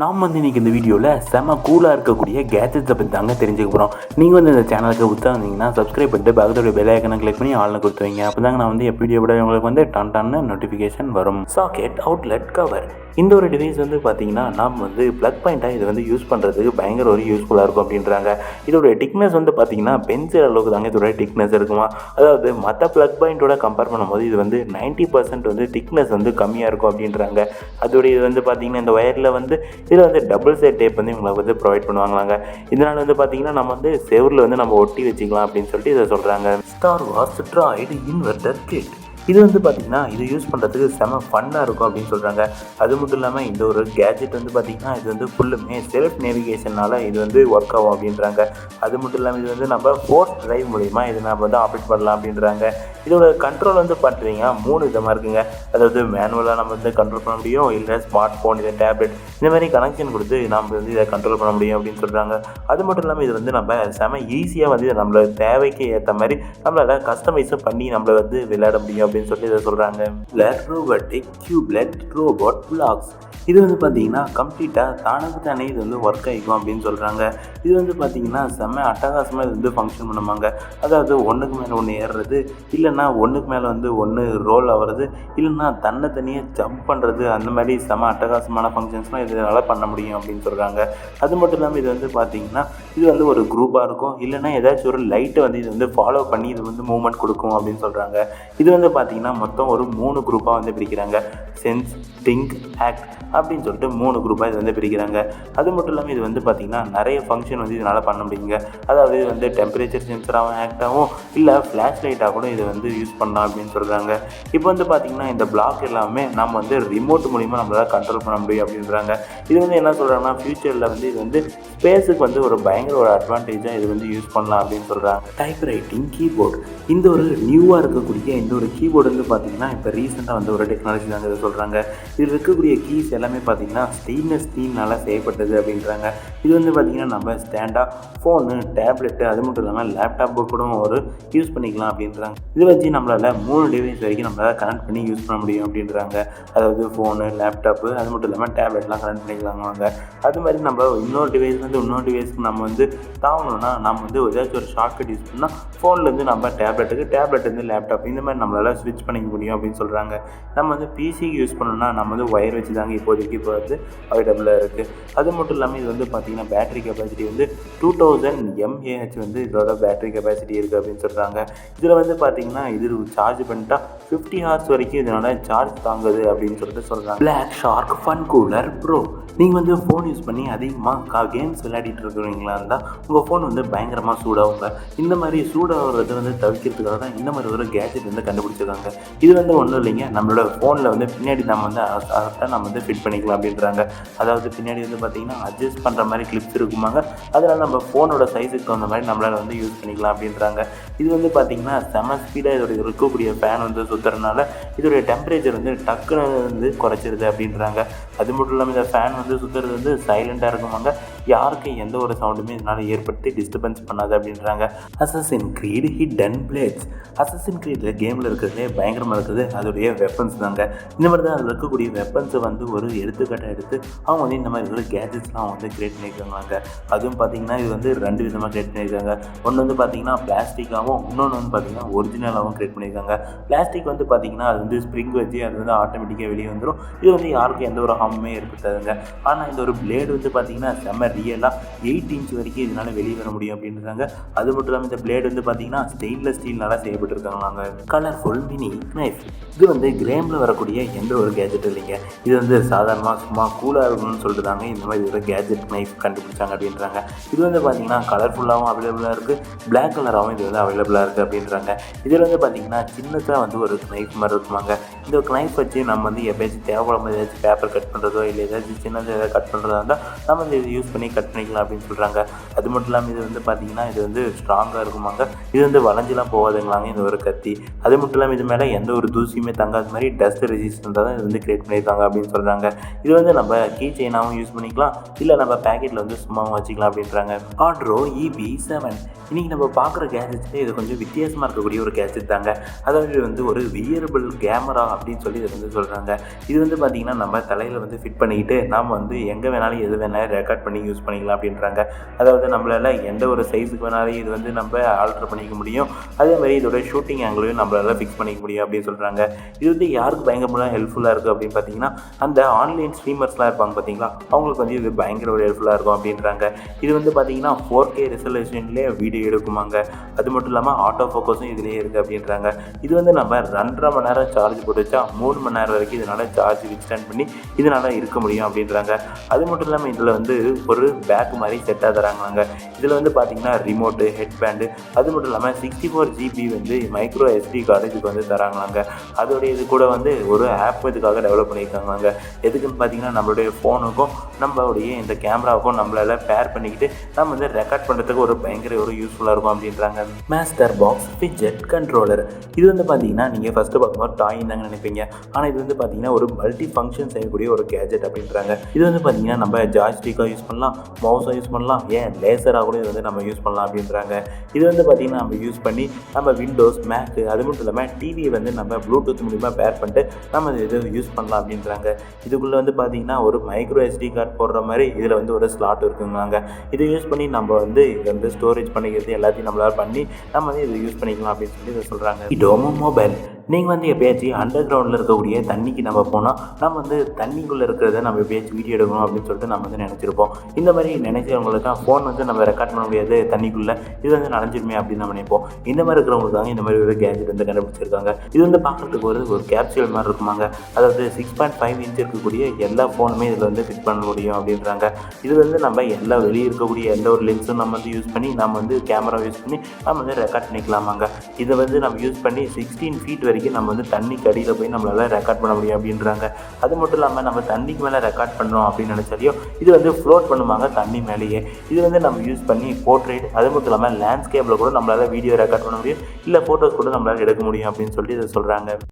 நாம் இன்றைக்கி இந்த வீடியோவில் செம கூலாக இருக்கக்கூடிய கேஜெட்ஸை பற்றி தாங்க தெரிஞ்சுக்க போகிறோம். நீங்கள் இந்த சேனலுக்கு உட்காந்தீங்கன்னா சப்ஸ்கிரைப் பண்ணிட்டு பக்கத்தோட பெல் ஐக்கனை கிளிக் பண்ணி ஆள்னு கொடுத்து வைங்க. அப்போ தாங்க நான் வீடியோ விட உங்களுக்கு டான்னு நோட்டிஃபிகேஷன் வரும். சாக்கெட் அவுட்லெட் கவர் இந்த ஒரு டிவைஸ் பார்த்தீங்கன்னா நாம் ப்ளக் பாயிண்ட்டாக இது யூஸ் பண்ணுறதுக்கு பயங்கர ஒரு யூஸ்ஃபுல்லாக இருக்கும் அப்படின்றாங்க. இதோட திக்னஸ் பார்த்தீங்கன்னா பென்சில் அளவுக்கு தாங்க இதோட திக்னஸ் இருக்குமா. அதாவது மற்ற ப்ளக் பாயிண்ட்டோட கம்பேர் பண்ணும்போது இது 90% திக்னஸ் கம்மியாக இருக்கும் அப்படின்றாங்க. அதோடைய இது பார்த்தீங்கன்னா இந்த ஒயரில் இதில் டபுள் சைட் டேப் இவங்களுக்கு ப்ரொவைட் பண்ணுவாங்களாங்க. இதனால் பார்த்தீங்கன்னா நம்ம செவரில் நம்ம ஒட்டி வச்சுக்கலாம் அப்படின்னு சொல்லிட்டு இதை சொல்கிறாங்க. Star Wars droid inverter kit இது பார்த்திங்கன்னா இது யூஸ் பண்ணுறதுக்கு செம ஃபன்னாக இருக்கும் அப்படின்னு சொல்கிறாங்க. அது மட்டும் இல்லாமல் இந்த ஒரு கேஜெட் பார்த்திங்கன்னா இது ஃபுல்லுமே செல்ஃப் நேவிகேஷனால் இது ஒர்க் ஆகும் அப்படின்றாங்க. அது மட்டும் இல்லாமல் இது நம்ம ஃபோர்ஸ் ட்ரைவ் மூலிமா இது நம்ம ஆப்ரேட் பண்ணலாம் அப்படின்றாங்க. இதோட கண்ட்ரோல் பார்த்தீங்கன்னா 3 விதமாக இருக்குங்க. அதாவது மேனுவலாக நம்ம கண்ட்ரோல் பண்ண முடியும், இல்லை ஸ்மார்ட் ஃபோன், இல்லை டேப்லெட் இந்த மாதிரி கனெக்ஷன் கொடுத்து நம்ம இதை கண்ட்ரோல் பண்ண முடியும் அப்படின்னு சொல்கிறாங்க. அது மட்டும் இல்லாமல் இது நம்ம செம ஈஸியாக நம்மளோட தேவைக்கு ஏற்ற மாதிரி நம்மளால் கஸ்டமைஸும் பண்ணி நம்மளை விளையாட முடியும் அப்படின்னு சொல்லி இதை சொல்கிறாங்க. ரோபோட்டிக் கியூப்லெட் ரோபோட் பிளாக்ஸ் இது பார்த்தீங்கன்னா கம்ப்ளீட்டாக தானே இது ஒர்க் ஆகிக்கும் அப்படின்னு சொல்கிறாங்க. இது பார்த்தீங்கன்னா செம்ம அட்டகாசமாக இது ஃபங்க்ஷன் பண்ணுவாங்க. அதாவது ஒன்றுக்கு மேலே ஒன்று ஏறுறது, இல்லைன்னா ஒன்றுக்கு மேலே ஒன்று ரோல் ஆகிறது, இல்லைன்னா தனியாக ஜம்ப் பண்ணுறது, அந்த மாதிரி செம்ம அட்டகாசமான ஃபங்க்ஷன்ஸ்லாம் இதனால் பண்ண முடியும் அப்படின்னு சொல்கிறாங்க. அது மட்டும் இல்லாமல் இது பார்த்தீங்கன்னா இது ஒரு குரூப்பாக இருக்கும், இல்லைன்னா ஏதாச்சும் ஒரு லைட்டை இது ஃபாலோ பண்ணி இது மூவ்மெண்ட் கொடுக்கும் அப்படின்னு சொல்கிறாங்க. இது பார்த்தீங்கன்னா மொத்தம் ஒரு 3 குரூப்பாக பிரிக்கிறாங்க. சென்ஸ், திங்க், ஆக்ட் அப்படின்னு சொல்லிட்டு 3 குரூப்பாக இது பிரிக்கிறாங்க. அது மட்டும் இல்லாமல் இது பார்த்தீங்கன்னா நிறைய ஃபங்க்ஷன் இதனால் பண்ண முடியுங்க. அதாவது இது டெம்பரேச்சர் சென்சராகவும் ஆக்ட் ஆகும், இல்லை ஃப்ளாஷ் லைட்டாக கூட இது யூஸ் பண்ணலாம் அப்படின்னு சொல்கிறாங்க. இப்போ பார்த்தீங்கன்னா இந்த பிளாக் எல்லாமே நம்ம ரிமோட் மூலிமா நம்மளால் கண்ட்ரோல் பண்ண முடியும் அப்படின்றாங்க. இது என்ன சொல்கிறாங்கன்னா ஃப்யூச்சரில் இது ஸ்பேஸுக்கு ஒரு பயங்கர ஒரு அட்வான்டேஜாக இது யூஸ் பண்ணலாம் அப்படின்னு சொல்கிறாங்க. டைப் ரைட்டிங் கீபோர்டு இந்த ஒரு நியூவாக இருக்கக்கூடிய இந்த ஒரு கீபோர்டு பார்த்தீங்கன்னா இப்போ ரீசெண்டாக ஒரு டெக்னாலஜி தாங்க இதை சொல்கிறாங்க. இதில் இருக்கக்கூடிய கீஸ் எல்லாமே பார்த்தீங்கன்னா ஸ்டெயின்லெஸ் ஸ்டீல்னால் செய்யப்பட்டது அப்படின்றாங்க. இது பார்த்தீங்கன்னா நம்ம ஸ்டாண்டாக ஃபோனு, டேப்லெட்டு, அது மட்டும் இல்லாமல் லேப்டாப்பு கூட ஒரு யூஸ் பண்ணிக்கலாம் அப்படின்றாங்க. இதை வச்சு நம்மளால் 3 டிவைஸ் வரைக்கும் நம்மளால் கனெக்ட் பண்ணி யூஸ் பண்ண முடியும் அப்படின்றாங்க. அதாவது ஃபோனு, லேப்டாப்பு, அது மட்டும் இல்லாமல் டேப்லெட்லாம் கனெக்ட் பண்ணிக்கலாங்க. அது மாதிரி நம்ம இன்னொரு டிவைஸ்லேருந்து இன்னொரு டிவைஸ்க்கு நம்ம தாவணும்னா நம்ம ஏதாச்சும் ஒரு ஷார்ட்கட் யூஸ் பண்ணால் ஃபோன்லேருந்து நம்ம டேப்லெட்லேருந்து லேப்டாப் இந்த மாதிரி நம்மளால் ஸ்விட்ச் பண்ணிக்க முடியும் அப்படின்னு சொல்கிறாங்க. நம்ம பிசிக்கு யூஸ் பண்ணணும்னா நம்ம ஒயர் வச்சு தாங்க இப்போதைக்கு இப்போ அவைலபிளாக இருக்குது. அது மட்டும் இல்லாமல் இது பார்த்திங்கன்னா பேட்டரி கெப்பாசிட்டி 2000 mAh இதோட பேட்டரி கெப்பாசிட்டி இருக்குது அப்படின்னு சொல்கிறாங்க. இதில் பார்த்திங்கன்னா இது சார்ஜ் பண்ணிட்டா 50 ஹார்ஸ் வரைக்கும் இதனால் சார்ஜ் தாங்குது அப்படின்னு சொல்கிறாங்க. Black Shark fan cooler pro நீங்கள் ஃபோன் யூஸ் பண்ணி அதிகமாக கேம்ஸ் விளையாடிட்டு இருக்கிறீங்களா இருந்தால் உங்கள் ஃபோன் பயங்கரமாக சூடாகுங்க. இந்த மாதிரி சூடாகிறது தவிர்க்கிறதுக்காக தான் இந்த மாதிரி ஒரு கேஜெட் கண்டுபிடிச்சிருக்காங்க. இது ஒன்றும் இல்லைங்க, நம்மளோட ஃபோனில் பின்னாடி நம்ம ஃபிட் பண்ணிக்கலாம் அப்படின்றாங்க. அதாவது பின்னாடி பார்த்திங்கன்னா அட்ஜஸ்ட் பண்ணுற மாதிரி கிளிப்ஸ் இருக்குமாங்க. அதனால் நம்ம ஃபோனோட சைஸுக்கு தகுந்த மாதிரி நம்மளால் யூஸ் பண்ணிக்கலாம் அப்படின்றாங்க. இது பார்த்திங்கன்னா செம ஸ்பீடாக இதோட இருக்கக்கூடிய ஃபேன் சுற்றுறதுனால இதோடைய டெம்பரேச்சர் டக்குன்னு குறைச்சிருது அப்படின்றாங்க. அது மட்டும் இல்லாமல் இந்த ஃபேன் சுற்றுறது சைலண்ட்டாக இருக்குமாங்க. யாருக்கும் எந்த ஒரு சவுண்டுமே இதனால் ஏற்படுத்தி டிஸ்டர்பன்ஸ் பண்ணாது அப்படின்றாங்க. Assassin greet hidden plates assassin க்ரீடில் கேமில் இருக்கிறதே பயங்கரமாக இருக்குது அதோடைய வெப்பன்ஸ் தாங்க. இந்த மாதிரி தான் அதில் இருக்கக்கூடிய வெப்பன்ஸை ஒரு எடுத்துக்காட்டை எடுத்து அவங்க இந்த மாதிரி ஒரு கேஜெட்ஸ்லாம் கிரியேட் பண்ணியிருக்காங்க. அதுவும் பார்த்திங்கன்னா இது 2 விதமாக கிரியேட் பண்ணியிருக்காங்க. ஒன்று பார்த்திங்கன்னா பிளாஸ்டிக்காகவும், இன்னொன்று பார்த்திங்கன்னா ஒரிஜினலாகவும் கிரியேட் பண்ணியிருக்காங்க. பிளாஸ்டிக் பார்த்திங்கன்னா அது ஸ்ப்ரிங் வச்சு அது ஆட்டோமேட்டிக்காக வெளியே வந்துடும். இது யாருக்கும் எந்த ஒரு ஹார்முமே ஏற்படுத்தாதுங்க. ஆனால் இந்த ஒரு பிளேடு பார்த்திங்கன்னா செம்ம ரியலாக 8 இன்ச் வரைக்கும் இதனால் வெளியே வர முடியும் அப்படின்றாங்க. அது மட்டும் இல்லாமல் இந்த பிளேடு பார்த்திங்கன்னா ஸ்டெயின்லெஸ் ஸ்டீல்னால் செய்யப்பட்டிருக்காங்க. கலர்ஃபுல் மினி நைஃப் இது கிரேமில் வரக்கூடிய எந்த ஒரு கேஜெட் இல்லைங்க. இது சாதாரணமாக சும்மா கூலாக இருக்கணும்னு சொல்லிட்டு தாங்க இந்த மாதிரி ஒரு கேஜெட் நைஃப் கண்டுபிடிச்சாங்க அப்படின்றாங்க. இது பார்த்திங்கன்னா கலர்ஃபுல்லாகவும் அவைலபிளாக இருக்குது, பிளாக் கலராகவும் இது அவைலபிளாக இருக்குது அப்படின்றாங்க. இதில் பார்த்திங்கன்னா சின்னதாக ஒரு நைஃப் மாதிரி இருக்குமாங்க. இந்த நைஃப் வச்சு நம்ம எப்பயாச்சும் தேவைப்படும் ஏதாச்சும் பேப்பர் கட் பண்ணுறதோ இல்லை ஏதாச்சும் சின்னதாக ஏதாவது கட் பண்ணுறதா இருந்தால் நம்ம இதை யூஸ் பண்ணி கட் பண்ணிக்கலாம் அப்படின்னு சொல்கிறாங்க. அது மட்டும் இல்லாமல் இது பார்த்திங்கன்னா இது ஸ்ட்ராங்காக இருக்குமாங்க. இது வளைஞ்செலாம் போகாதுங்களாங்க இந்த ஒரு கத்தி. அது மட்டும் இல்லாமல் இது மேலே எந்த ஒரு தூசியுமே தங்காத மாதிரி டஸ்ட் ரெசிஸ்டண்டாக தான் இது கிரியேட் பண்ணியிருக்காங்க அப்படின்னு சொல்கிறாங்க. இது நம்ம கீ செயினாகவும் யூஸ் பண்ணிக்கலாம், இல்லை நம்ம பேக்கெட்டில் சும்மாவும் வச்சுக்கலாம் அப்படின்றாங்க. ஆட்ரோ EB7 இன்றைக்கி நம்ம பார்க்குற கேஜெட்ஸ்லேயே இது கொஞ்சம் வித்தியாசமாக இருக்கக்கூடிய ஒரு கேஜெட் தாங்க. அதாவது ஒரு வியரபிள் கேமரா அப்படின்னு சொல்லி இதை சொல்கிறாங்க. இது பார்த்திங்கன்னா நம்ம தலையில் வந்து ஃபிட் பண்ணிக்கிட்டு நாம் வந்து எங்கே வேணாலும் எது வேணாலும் ரெக்கார்ட் பண்ணி யூஸ் பண்ணிக்கலாம் அப்படின்றாங்க. அதாவது நம்மளால் எந்த ஒரு சைஸுக்கு வேணாலும் இது வந்து நம்ம ஆல்ட்ரு பண்ணிக்க முடியும். அதேமாதிரி இதோட ஷூட்டிங் ஆங்கிளையும் நம்மளால் ஃபிக்ஸ் பண்ணிக்க முடியும் அப்படின்னு சொல்கிறாங்க. இது வந்து யாருக்கு பயங்கரமாக ஹெல்ப்ஃபுல்லாக இருக்குது அப்படின்னு பார்த்தீங்கன்னா, அந்த ஆன்லைன் ஸ்ட்ரீமர்ஸ்லாம் இருப்பாங்க பார்த்தீங்களா, அவங்களுக்கு வந்து இது பயங்கர ஒரு ஹெல்ப்ஃபுல்லாக இருக்கும் அப்படின்றாங்க. இது வந்து பார்த்தீங்கன்னா 4K ரெசல்யூஷன்லேயே வீடியோ எடுக்குமாங்க. அது மட்டும் இல்லாமல் ஆட்டோ ஃபோக்கஸும் இதுலேயே இருக்குது அப்படின்றாங்க. இது வந்து நம்ம 2.5 மணி நேரம் சார்ஜ் போட்டு வச்சா 3 மணி நேரம் வரைக்கும் இதனால் சார்ஜ் எக்ஸ்டெண்ட் பண்ணி இதனால் இருக்க முடியும் அப்படின்றாங்க. அது மட்டும் இல்லாமல் இதில் வந்து ஒரு பேக் மாதிரி செட்டாக தராங்களாங்க. இதில் வந்து பார்த்திங்கன்னா ரிமோட்டு, ஹெட் பேண்டு, அது மட்டும் இல்லாமல் 64 GB வந்து மைக்ரோ SD கார்டு இதுக்கு வந்து தராங்களாங்க. அதோடைய இது கூட வந்து ஒரு ஆப் இதுக்காக டெவலப் பண்ணியிருக்காங்களாங்க. எதுக்குன்னு பார்த்தீங்கன்னா, நம்மளுடைய ஃபோனுக்கும் நம்மளுடைய இந்த கேமராவுக்கும் நம்மளால் பேர் பண்ணிக்கிட்டு நம்ம வந்து ரெக்கார்ட் பண்ணுறதுக்கு ஒரு பயங்கர ஒரு யூஸ்ஃபுல்லாக இருக்கும் அப்படின்றாங்க. Master box fidget controller. இது வந்து பார்த்தீங்கன்னா நீங்கள் ஃபஸ்ட்டு பார்க்கும்போது டாயின் தாங்க நினைப்பீங்க. ஆனால் இது வந்து பார்த்தீங்கன்னா ஒரு மல்டி ஃபங்க்ஷன் செய்யக்கூடிய ஒரு கேஜெட் அப்படின்றாங்க. இது வந்து பார்த்தீங்கன்னா நம்ம ஜாய்ஸ்டிக்காக யூஸ் பண்ணலாம், மவுஸாக யூஸ் பண்ணலாம், ஏன் லேசராக கூட இது வந்து நம்ம யூஸ் பண்ணலாம் அப்படின்றாங்க. இது வந்து பார்த்தீங்கன்னா நம்ம யூஸ் பண்ணி நம்ம விண்டோஸ், மேக்கு, அது மட்டும் இல்லாமல் டிவியை வந்து நம்ம ப்ளூடூத் மூலிமா பேர் பண்ணிட்டு நம்ம இது யூஸ் பண்ணலாம் அப்படின்றாங்க. இதுக்குள்ளே வந்து பார்த்தீங்கன்னா ஒரு மைக்ரோ SD கார்டு போடுற மாதிரி இதில் வந்து ஒரு ஸ்லாட் இருக்குங்களாங்க. இதை யூஸ் பண்ணி நம்ம வந்து இதை வந்து ஸ்டோரேஜ் பண்ணிக்கிறது எல்லாத்தையும் நம்மளால் பண்ணி நம்ம வந்து இதை யூஸ் பண்ணிக்கலாம் அப்படின்னு சொல்லி இதை சொல்கிறாங்க. டோமோ மொபைல். நீங்கள் வந்து எப்பயாச்சும் அண்டர் கிரவுண்டில் இருக்கக்கூடிய தண்ணிக்கு நம்ம போனால் நம்ம வந்து தண்ணிக்குள்ளே இருக்கிறத நம்ம எப்பயாச்சும் வீடியோ எடுக்கணும் அப்படின்னு சொல்லிட்டு நம்ம வந்து நினச்சிருப்போம். இந்த மாதிரி நினைச்சவங்களுக்கு தான் ஃபோன் வந்து நம்ம ரெக்கார்ட் பண்ண முடியாது தண்ணிக்குள்ளே, இது வந்து நனைஞ்சிருமே அப்படின்னு நம்ம நினைப்போம். இந்த மாதிரி இருக்கிறவங்களுக்கு தாங்க இந்த மாதிரி ஒரு கேஜெட் வந்து கண்டுபிடிச்சிருக்காங்க. இது வந்து பார்க்குறதுக்கு ஒரு கேப்சூல் மாதிரி இருக்குமாங்க. அதாவது 6.5 இன்ச் இருக்கக்கூடிய எல்லா ஃபோனுமே இதில் வந்து ஃபிட் பண்ண முடியும் அப்படின்றாங்க. இது வந்து நம்ம எல்லா வெளியே இருக்கக்கூடிய எந்த ஒரு லென்ஸும் நம்ம வந்து யூஸ் பண்ணி நம்ம வந்து கேமரா யூஸ் பண்ணி நம்ம வந்து ரெக்கார்ட் பண்ணிக்கலாமாங்க. இதை வந்து நம்ம யூஸ் பண்ணி 16 ஃபீட் வரைக்கும் நம்ம வந்து தண்ணிக்கு அடியில் போய் நம்மளால் ரெக்கார்ட் பண்ண முடியும் அப்படின்றாங்க. அது மட்டும் இல்லாமல் நம்ம தண்ணிக்கு மேலே ரெக்கார்ட் பண்ணுறோம் அப்படின்னு நினச்சாலையும் இது வந்து ஃப்ளோட் பண்ணுவாங்க தண்ணி மேலேயே. இது வந்து நம்ம யூஸ் பண்ணி போர்ட்ரேட், அது மட்டும் இல்லாமல் லேண்ட்ஸ்கேப்பில் கூட நம்மளால் வீடியோ ரெக்கார்ட் பண்ண முடியும், இல்லை ஃபோட்டோஸ் கூட நம்மளால் எடுக்க முடியும் அப்படின்னு சொல்லிட்டு இதை சொல்கிறாங்க.